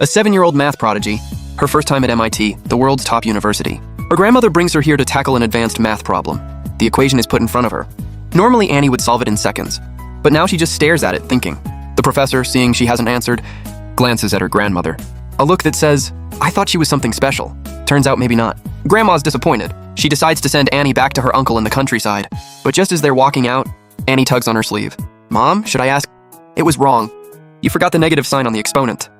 A 7-year-old math prodigy, her first time at MIT, the world's top university. Her grandmother brings her here to tackle an advanced math problem. The equation is put in front of her. Normally, Annie would solve it in seconds, but now she just stares at it, thinking. The professor, seeing she hasn't answered, glances at her grandmother. A look that says, I thought she was something special. Turns out maybe not. Grandma's disappointed. She decides to send Annie back to her uncle in the countryside. But just as they're walking out, Annie tugs on her sleeve. Mom, should I ask? It was wrong. You forgot the negative sign on the exponent.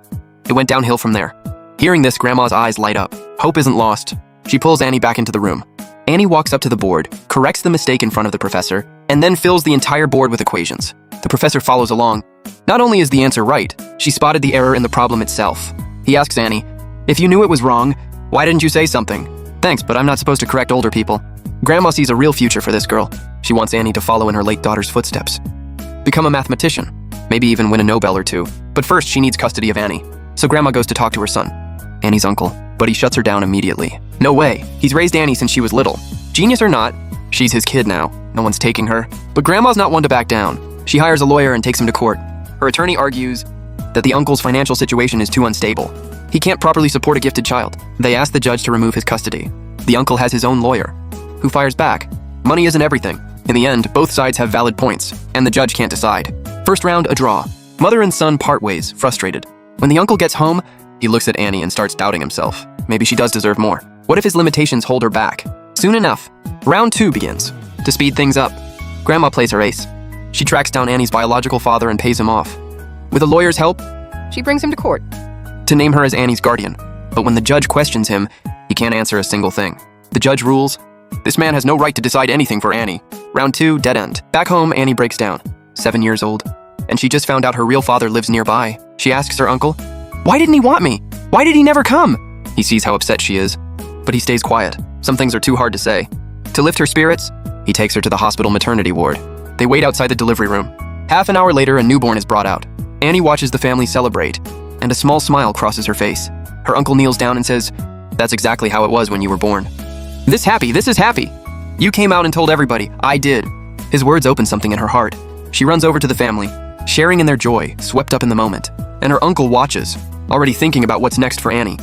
It went downhill from there. Hearing this, Grandma's eyes light up. Hope isn't lost. She pulls Annie back into the room. Annie walks up to the board, corrects the mistake in front of the professor, and then fills the entire board with equations. The professor follows along. Not only is the answer right, she spotted the error in the problem itself. He asks Annie, if you knew it was wrong, why didn't you say something? Thanks, but I'm not supposed to correct older people. Grandma sees a real future for this girl. She wants Annie to follow in her late daughter's footsteps. Become a mathematician. Maybe even win a Nobel or two. But first, she needs custody of Annie. So Grandma goes to talk to her son, Annie's uncle, but he shuts her down immediately. No way. He's raised Annie since she was little. Genius or not, she's his kid now. No one's taking her. But Grandma's not one to back down. She hires a lawyer and takes him to court. Her attorney argues that the uncle's financial situation is too unstable. He can't properly support a gifted child. They ask the judge to remove his custody. The uncle has his own lawyer, who fires back. Money isn't everything. In the end, both sides have valid points, and the judge can't decide. First round, a draw. Mother and son part ways, frustrated. When the uncle gets home, he looks at Annie and starts doubting himself. Maybe she does deserve more. What if his limitations hold her back? Soon enough, round 2 begins. To speed things up, Grandma plays her ace. She tracks down Annie's biological father and pays him off. With a lawyer's help, she brings him to court to name her as Annie's guardian. But when the judge questions him, he can't answer a single thing. The judge rules, this man has no right to decide anything for Annie. Round 2, dead end. Back home, Annie breaks down, 7 years old, and she just found out her real father lives nearby. She asks her uncle, why didn't he want me? Why did he never come? He sees how upset she is, but he stays quiet. Some things are too hard to say. To lift her spirits, he takes her to the hospital maternity ward. They wait outside the delivery room. Half an hour later, a newborn is brought out. Annie watches the family celebrate, and a small smile crosses her face. Her uncle kneels down and says, that's exactly how it was when you were born. This is happy. You came out and told everybody. I did. His words open something in her heart. She runs over to the family, sharing in their joy, swept up in the moment. And her uncle watches, already thinking about what's next for Annie.